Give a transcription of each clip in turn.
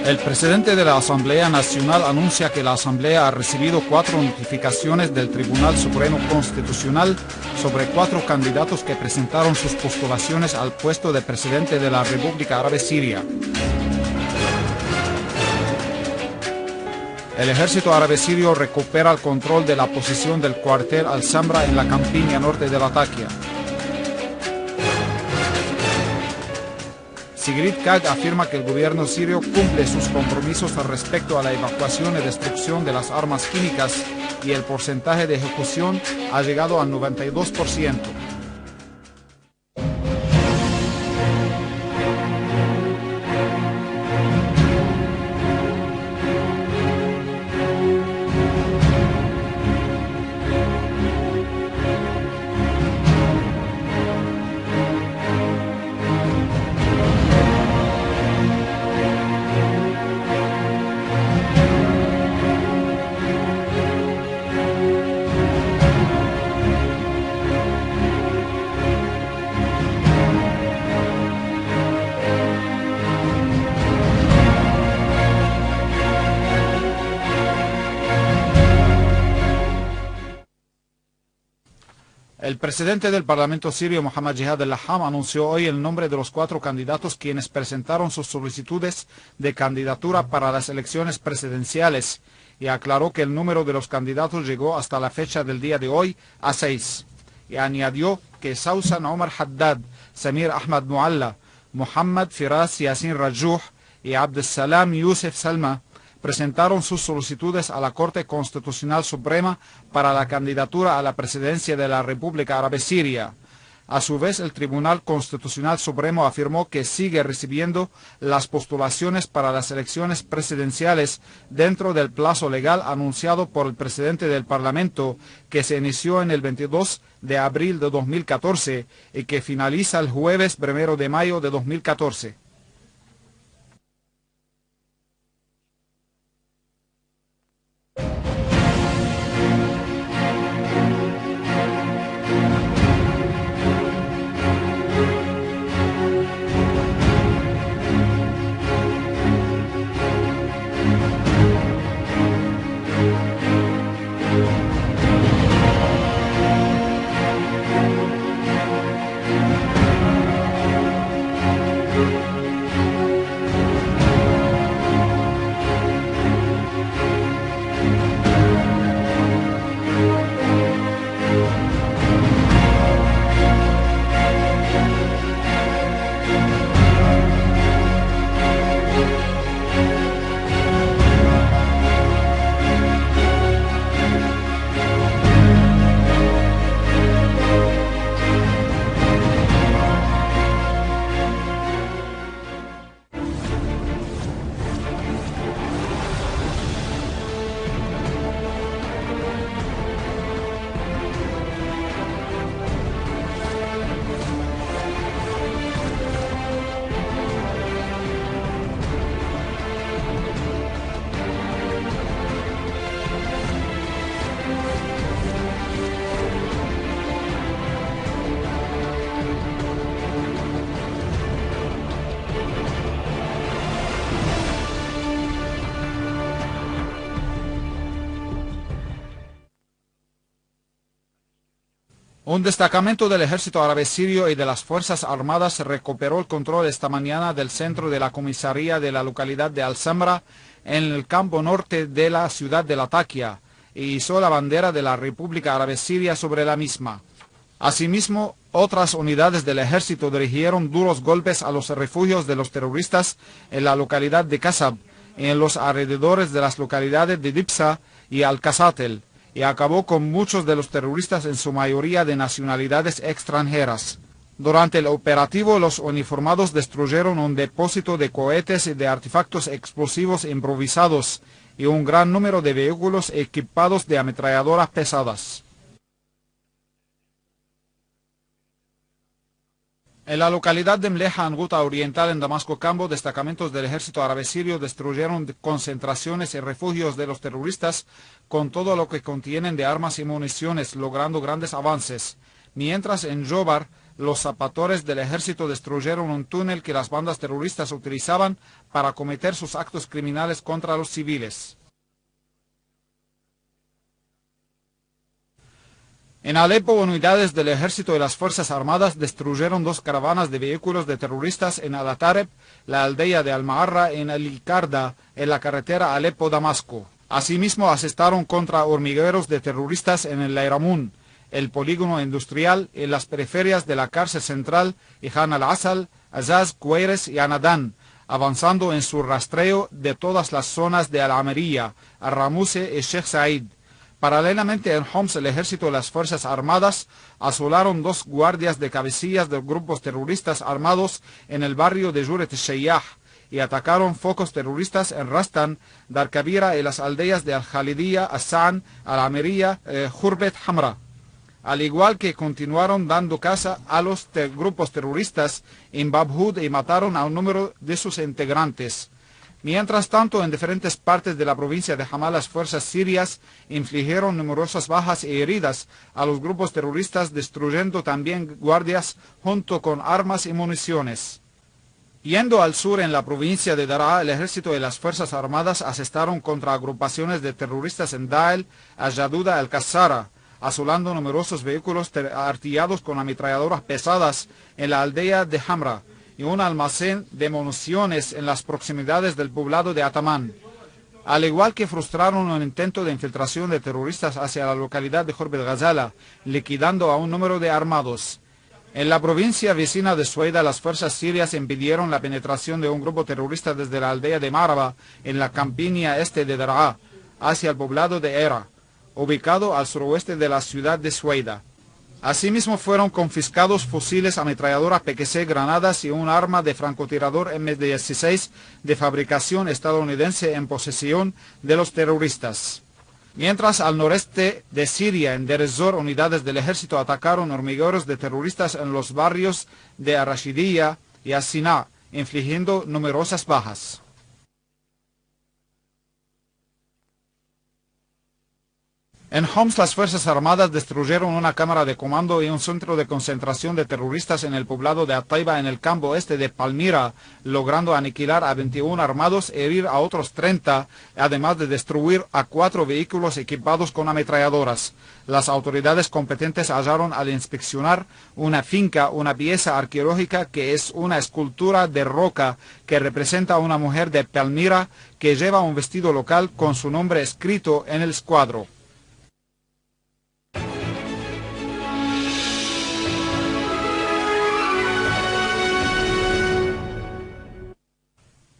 El presidente de la Asamblea Nacional anuncia que la Asamblea ha recibido 4 notificaciones del Tribunal Supremo Constitucional sobre 4 candidatos que presentaron sus postulaciones al puesto de presidente de la República Árabe Siria. El ejército árabe sirio recupera el control de la posición del cuartel Al-Samra en la campiña norte de Latakia. Sigrid Kaag afirma que el gobierno sirio cumple sus compromisos respecto a la evacuación y destrucción de las armas químicas y el porcentaje de ejecución ha llegado al 92%. El presidente del Parlamento sirio, Mohammad Jihad al-Laham, anunció hoy el nombre de los 4 candidatos quienes presentaron sus solicitudes de candidatura para las elecciones presidenciales y aclaró que el número de los candidatos llegó hasta la fecha del día de hoy a 6. Y añadió que Sausan Omar Haddad, Samir Ahmad Mualla, Muhammad Firas Yassin Rajuh y Abdessalam Youssef Salma presentaron sus solicitudes a la Corte Constitucional Suprema para la candidatura a la presidencia de la República Árabe Siria. A su vez, el Tribunal Constitucional Supremo afirmó que sigue recibiendo las postulaciones para las elecciones presidenciales dentro del plazo legal anunciado por el presidente del Parlamento, que se inició en el 22 de abril de 2014 y que finaliza el jueves 1 de mayo de 2014. Un destacamento del ejército árabe sirio y de las Fuerzas Armadas recuperó el control esta mañana del centro de la comisaría de la localidad de Al-Samra en el campo norte de la ciudad de Latakia y izó la bandera de la República Árabe Siria sobre la misma. Asimismo, otras unidades del ejército dirigieron duros golpes a los refugios de los terroristas en la localidad de Kasab y en los alrededores de las localidades de Dibsa y Al-Qasatel, y acabó con muchos de los terroristas, en su mayoría de nacionalidades extranjeras. Durante el operativo, los uniformados destruyeron un depósito de cohetes y de artefactos explosivos improvisados y un gran número de vehículos equipados de ametralladoras pesadas. En la localidad de Mleha, en Guta Oriental, en Damasco Campo, destacamentos del ejército árabe sirio destruyeron concentraciones y refugios de los terroristas con todo lo que contienen de armas y municiones, logrando grandes avances. Mientras en Jobar, los zapatores del ejército destruyeron un túnel que las bandas terroristas utilizaban para cometer sus actos criminales contra los civiles. En Alepo, unidades del ejército y las fuerzas armadas destruyeron 2 caravanas de vehículos de terroristas en Al-Atareb, la aldea de Al-Ma'arra, en Al-Ikarda, en la carretera Alepo-Damasco. Asimismo, asestaron contra hormigueros de terroristas en el Lairamun, el polígono industrial, en las periferias de la cárcel central, Ijan al-Asal, Azaz, Cueires y Anadán, avanzando en su rastreo de todas las zonas de Al-Amería, Al-Ramuse y Sheikh Said. Paralelamente en Homs, el ejército y las fuerzas armadas asolaron 2 guardias de cabecillas de grupos terroristas armados en el barrio de Juret al-Shayyah y atacaron focos terroristas en Rastan, Dar Kabira y las aldeas de Al-Khalidiyya, As-San, Al-Amería, Jurbet Hamra. Al igual que continuaron dando caza a los grupos terroristas en Babhud y mataron a un número de sus integrantes. Mientras tanto, en diferentes partes de la provincia de Hama, las fuerzas sirias infligieron numerosas bajas y heridas a los grupos terroristas, destruyendo también guardias junto con armas y municiones. Yendo al sur en la provincia de Daraa, el ejército y las fuerzas armadas asestaron contra agrupaciones de terroristas en Dael, Al-Jaduda, Al-Qassara, asolando numerosos vehículos artillados con ametralladoras pesadas en la aldea de Hamra, y un almacén de municiones en las proximidades del poblado de Atamán, al igual que frustraron un intento de infiltración de terroristas hacia la localidad de Jorb el-Ghazala, liquidando a un número de armados. En la provincia vecina de Sueida, las fuerzas sirias impidieron la penetración de un grupo terrorista desde la aldea de Maraba, en la campiña este de Daraa, hacia el poblado de Era, ubicado al suroeste de la ciudad de Sueida. Asimismo fueron confiscados fusiles, ametralladoras PKC, granadas y un arma de francotirador M16 de fabricación estadounidense en posesión de los terroristas. Mientras al noreste de Siria, en Deir ez-Zor, unidades del ejército atacaron hormigueros de terroristas en los barrios de Ar-Rashidiyya y As-Sina, infligiendo numerosas bajas. En Homs, las Fuerzas Armadas destruyeron una cámara de comando y un centro de concentración de terroristas en el poblado de Ataiba, en el campo oeste de Palmira, logrando aniquilar a 21 armados e herir a otros 30, además de destruir a 4 vehículos equipados con ametralladoras. Las autoridades competentes hallaron al inspeccionar una finca una pieza arqueológica que es una escultura de roca que representa a una mujer de Palmira que lleva un vestido local con su nombre escrito en el escuadro.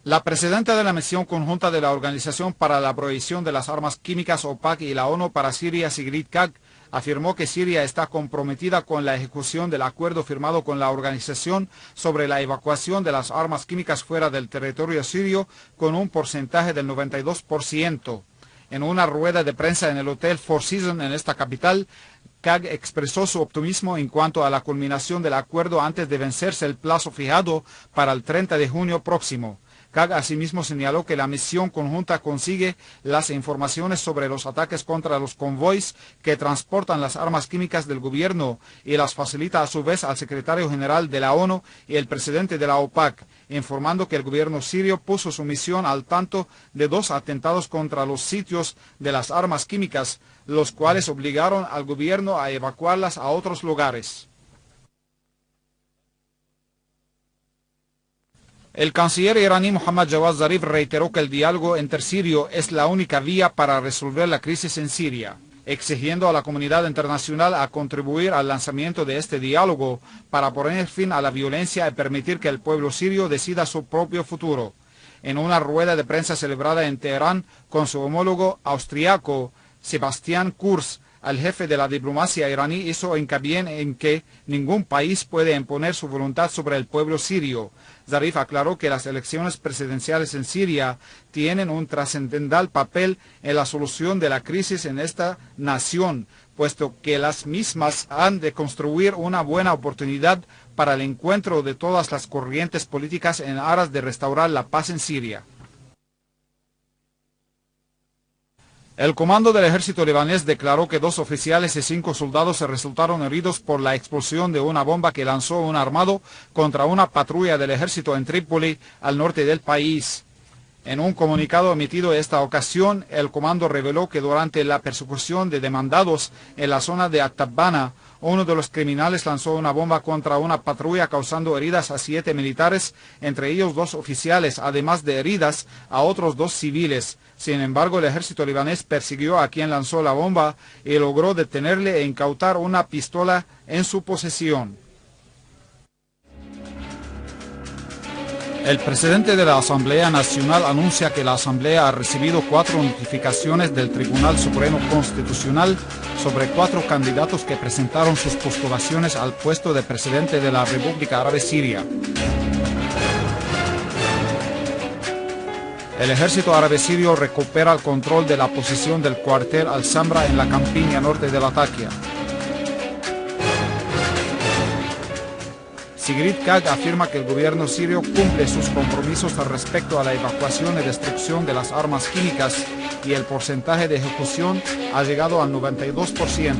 La presidenta de la misión conjunta de la Organización para la Prohibición de las Armas Químicas OPAC y la ONU para Siria, Sigrid Kaag, afirmó que Siria está comprometida con la ejecución del acuerdo firmado con la organización sobre la evacuación de las armas químicas fuera del territorio sirio con un porcentaje del 92%. En una rueda de prensa en el Hotel Four Seasons en esta capital, Kaag expresó su optimismo en cuanto a la culminación del acuerdo antes de vencerse el plazo fijado para el 30 de junio próximo. Kaag asimismo señaló que la misión conjunta consigue las informaciones sobre los ataques contra los convoys que transportan las armas químicas del gobierno y las facilita a su vez al secretario general de la ONU y el presidente de la OPAC, informando que el gobierno sirio puso su misión al tanto de 2 atentados contra los sitios de las armas químicas, los cuales obligaron al gobierno a evacuarlas a otros lugares. El canciller iraní Mohammad Javad Zarif reiteró que el diálogo intersirio es la única vía para resolver la crisis en Siria, exigiendo a la comunidad internacional a contribuir al lanzamiento de este diálogo para poner fin a la violencia y permitir que el pueblo sirio decida su propio futuro. En una rueda de prensa celebrada en Teherán con su homólogo austriaco Sebastian Kurz, el jefe de la diplomacia iraní hizo hincapié en que ningún país puede imponer su voluntad sobre el pueblo sirio. Zarif aclaró que las elecciones presidenciales en Siria tienen un trascendental papel en la solución de la crisis en esta nación, puesto que las mismas han de construir una buena oportunidad para el encuentro de todas las corrientes políticas en aras de restaurar la paz en Siria. El comando del ejército libanés declaró que 2 oficiales y 5 soldados se resultaron heridos por la explosión de una bomba que lanzó un armado contra una patrulla del ejército en Trípoli, al norte del país. En un comunicado emitido esta ocasión, el comando reveló que durante la persecución de demandados en la zona de Atabana, uno de los criminales lanzó una bomba contra una patrulla causando heridas a 7 militares, entre ellos 2 oficiales, además de heridas a otros 2 civiles. Sin embargo, el ejército libanés persiguió a quien lanzó la bomba y logró detenerle e incautar una pistola en su posesión. El presidente de la Asamblea Nacional anuncia que la Asamblea ha recibido 4 notificaciones del Tribunal Supremo Constitucional sobre 4 candidatos que presentaron sus postulaciones al puesto de presidente de la República Árabe Siria. El ejército árabe sirio recupera el control de la posición del cuartel Al-Samra en la campiña norte de Latakia. Sigrid Kaag afirma que el gobierno sirio cumple sus compromisos respecto a la evacuación y destrucción de las armas químicas y el porcentaje de ejecución ha llegado al 92%.